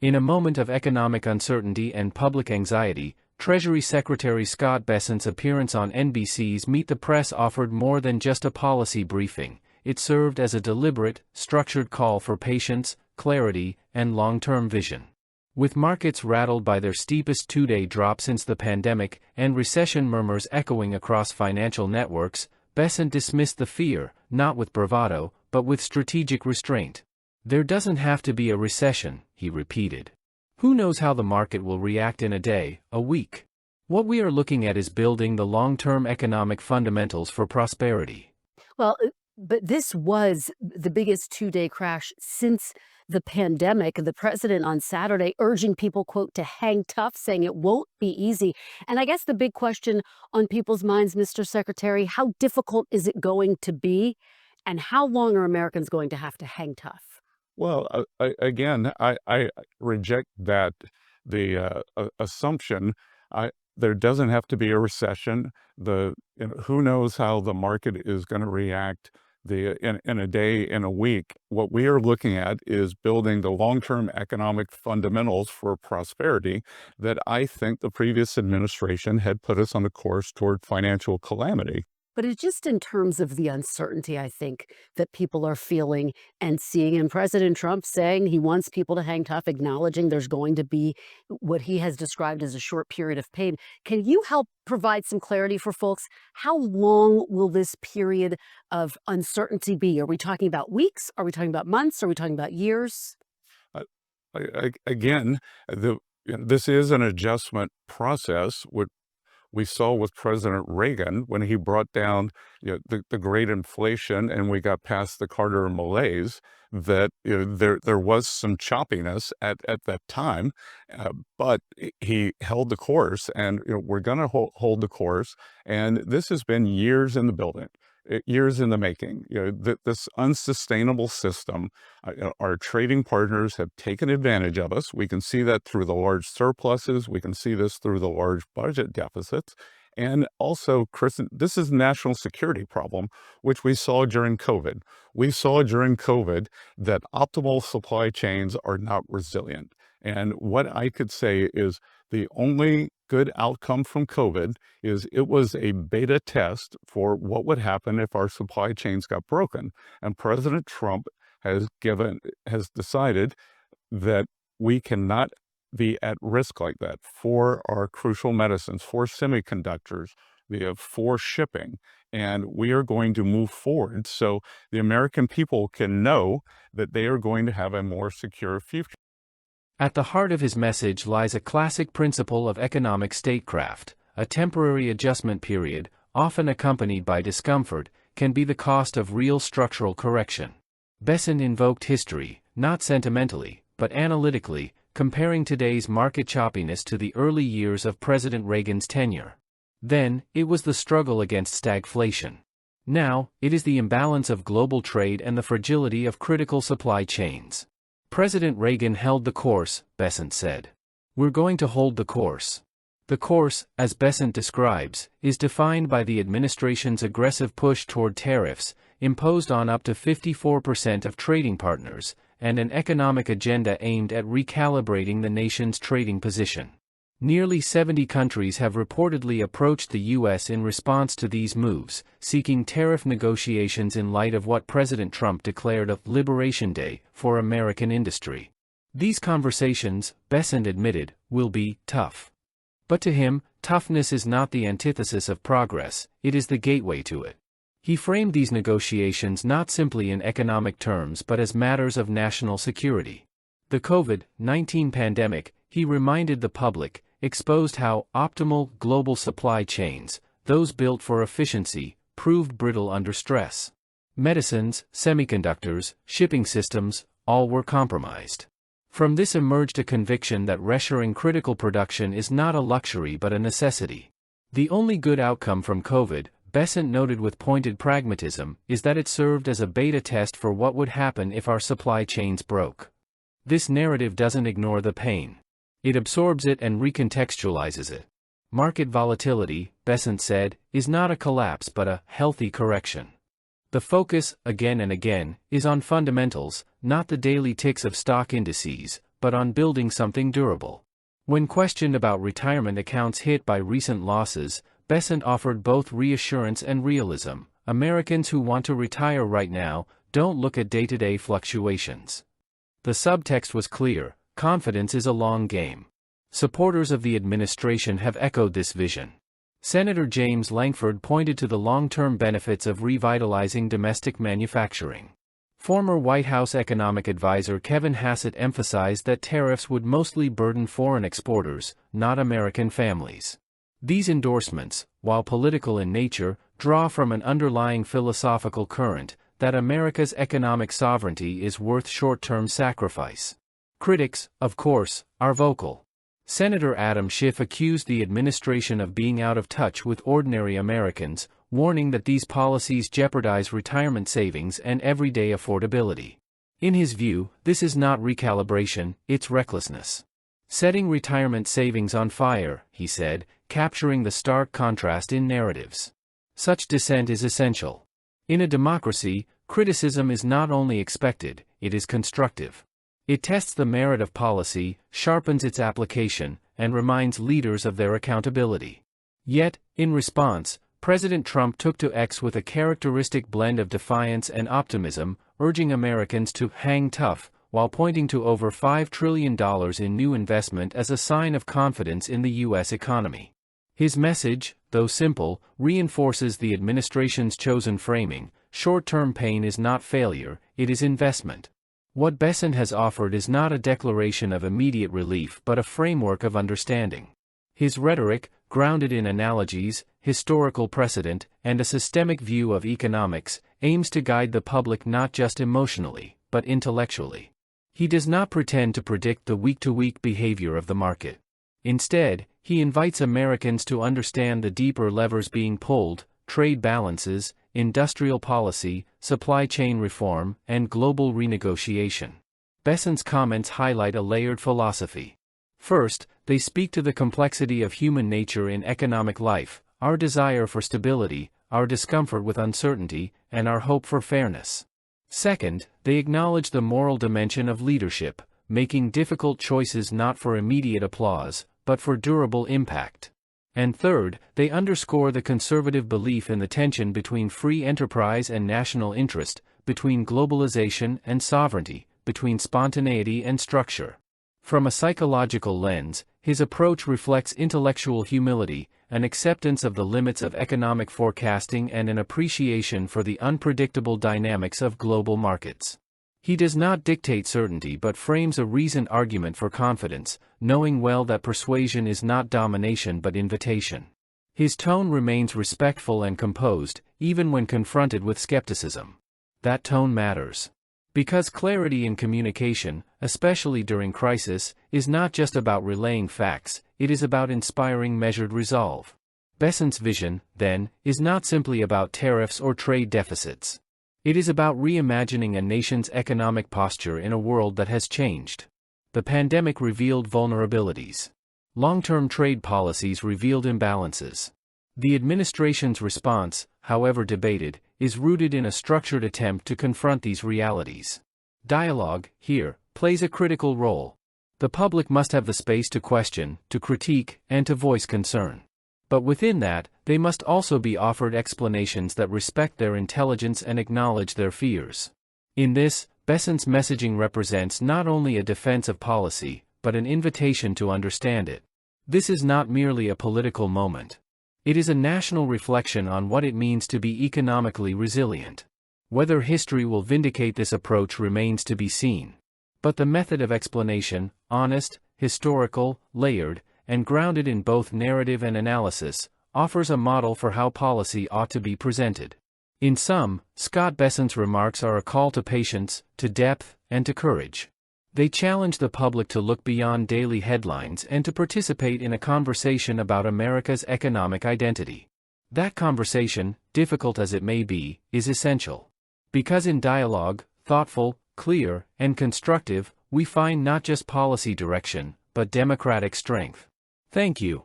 In a moment of economic uncertainty and public anxiety, Treasury Secretary Scott Bessent's appearance on NBC's Meet the Press offered more than just a policy briefing. It served as a deliberate, structured call for patience, clarity, and long-term vision. With markets rattled by their steepest two-day drop since the pandemic and recession murmurs echoing across financial networks, Bessent dismissed the fear, not with bravado, but with strategic restraint. "There doesn't have to be a recession," he repeated. "Who knows how the market will react in a day, a week? What we are looking at is building the long-term economic fundamentals for prosperity." Well, but this was the biggest two-day crash since the pandemic. The president on Saturday urging people, quote, to hang tough, saying it won't be easy. And I guess the big question on people's minds, Mr. Secretary, how difficult is it going to be? And how long are Americans going to have to hang tough? Well, I reject the assumption. There doesn't have to be a recession. Who knows how the market is going to react in a day, in a week. What we are looking at is building the long-term economic fundamentals for prosperity that I think the previous administration had put us on a course toward financial calamity. But it's just in terms of the uncertainty, I think, that people are feeling and seeing. And President Trump saying he wants people to hang tough, acknowledging there's going to be what he has described as a short period of pain. Can you help provide some clarity for folks? How long will this period of uncertainty be? Are we talking about weeks? Are we talking about months? Are we talking about years? Uh, Again, this is an adjustment process. What we saw with President Reagan when he brought down the great inflation and we got past the Carter malaise, that there was some choppiness at that time, but he held the course, and we're going to hold the course. And this has been years in the building. Years in the making. This unsustainable system, our trading partners have taken advantage of us. We can see that through the large surpluses. We can see this through the large budget deficits. And also, Chris, this is a national security problem, which we saw during COVID. We saw during COVID that optimal supply chains are not resilient. And what I could say is the only good outcome from COVID is it was a beta test for what would happen if our supply chains got broken. And President Trump has decided that we cannot be at risk like that for our crucial medicines, for semiconductors, for shipping. And we are going to move forward so the American people can know that they are going to have a more secure future. At the heart of his message lies a classic principle of economic statecraft. A temporary adjustment period, often accompanied by discomfort, can be the cost of real structural correction. Bessent invoked history, not sentimentally, but analytically, comparing today's market choppiness to the early years of President Reagan's tenure. Then, it was the struggle against stagflation. Now, it is the imbalance of global trade and the fragility of critical supply chains. President Reagan held the course, Bessent said. We're going to hold the course. The course, as Bessent describes, is defined by the administration's aggressive push toward tariffs, imposed on up to 54% of trading partners, and an economic agenda aimed at recalibrating the nation's trading position. Nearly 70 countries have reportedly approached the U.S. in response to these moves, seeking tariff negotiations in light of what President Trump declared a Liberation Day for American industry. These conversations, Bessent admitted, will be tough. But to him, toughness is not the antithesis of progress, it is the gateway to it. He framed these negotiations not simply in economic terms but as matters of national security. The COVID-19 pandemic, he reminded the public, exposed how optimal global supply chains, those built for efficiency, proved brittle under stress. Medicines, semiconductors, shipping systems, all were compromised. From this emerged a conviction that reshoring critical production is not a luxury but a necessity. The only good outcome from COVID, Bessent noted with pointed pragmatism, is that it served as a beta test for what would happen if our supply chains broke. This narrative doesn't ignore the pain. It absorbs it and recontextualizes it. Market volatility, Bessent said, is not a collapse but a healthy correction. The focus, again and again, is on fundamentals, not the daily ticks of stock indices, but on building something durable. When questioned about retirement accounts hit by recent losses, Bessent offered both reassurance and realism. Americans who want to retire right now don't look at day-to-day fluctuations. The subtext was clear: confidence is a long game. Supporters of the administration have echoed this vision. Senator James Lankford pointed to the long-term benefits of revitalizing domestic manufacturing. Former White House economic advisor Kevin Hassett emphasized that tariffs would mostly burden foreign exporters, not American families. These endorsements, while political in nature, draw from an underlying philosophical current that America's economic sovereignty is worth short-term sacrifice. Critics, of course, are vocal. Senator Adam Schiff accused the administration of being out of touch with ordinary Americans, warning that these policies jeopardize retirement savings and everyday affordability. In his view, this is not recalibration, it's recklessness. Setting retirement savings on fire, he said, capturing the stark contrast in narratives. Such dissent is essential. In a democracy, criticism is not only expected, it is constructive. It tests the merit of policy, sharpens its application, and reminds leaders of their accountability. Yet, in response, President Trump took to X with a characteristic blend of defiance and optimism, urging Americans to hang tough, while pointing to over $5 trillion in new investment as a sign of confidence in the U.S. economy. His message, though simple, reinforces the administration's chosen framing: short-term pain is not failure, it is investment. What Bessent has offered is not a declaration of immediate relief but a framework of understanding. His rhetoric, grounded in analogies, historical precedent, and a systemic view of economics, aims to guide the public not just emotionally, but intellectually. He does not pretend to predict the week-to-week behavior of the market. Instead, he invites Americans to understand the deeper levers being pulled: trade balances, industrial policy, supply chain reform, and global renegotiation. Bessent's comments highlight a layered philosophy. First, they speak to the complexity of human nature in economic life, our desire for stability, our discomfort with uncertainty, and our hope for fairness. Second, they acknowledge the moral dimension of leadership, making difficult choices not for immediate applause, but for durable impact. And third, they underscore the conservative belief in the tension between free enterprise and national interest, between globalization and sovereignty, between spontaneity and structure. From a psychological lens, his approach reflects intellectual humility, an acceptance of the limits of economic forecasting, and an appreciation for the unpredictable dynamics of global markets. He does not dictate certainty but frames a reasoned argument for confidence, knowing well that persuasion is not domination but invitation. His tone remains respectful and composed, even when confronted with skepticism. That tone matters. Because clarity in communication, especially during crisis, is not just about relaying facts, it is about inspiring measured resolve. Bessent's vision, then, is not simply about tariffs or trade deficits. It is about reimagining a nation's economic posture in a world that has changed. The pandemic revealed vulnerabilities. Long-term trade policies revealed imbalances. The administration's response, however debated, is rooted in a structured attempt to confront these realities. Dialogue, here, plays a critical role. The public must have the space to question, to critique, and to voice concern. But within that, they must also be offered explanations that respect their intelligence and acknowledge their fears. In this, Bessent's messaging represents not only a defense of policy, but an invitation to understand it. This is not merely a political moment. It is a national reflection on what it means to be economically resilient. Whether history will vindicate this approach remains to be seen. But the method of explanation, honest, historical, layered, and grounded in both narrative and analysis, offers a model for how policy ought to be presented. In sum, Scott Bessent's remarks are a call to patience, to depth, and to courage. They challenge the public to look beyond daily headlines and to participate in a conversation about America's economic identity. That conversation, difficult as it may be, is essential. Because in dialogue, thoughtful, clear, and constructive, we find not just policy direction, but democratic strength. Thank you.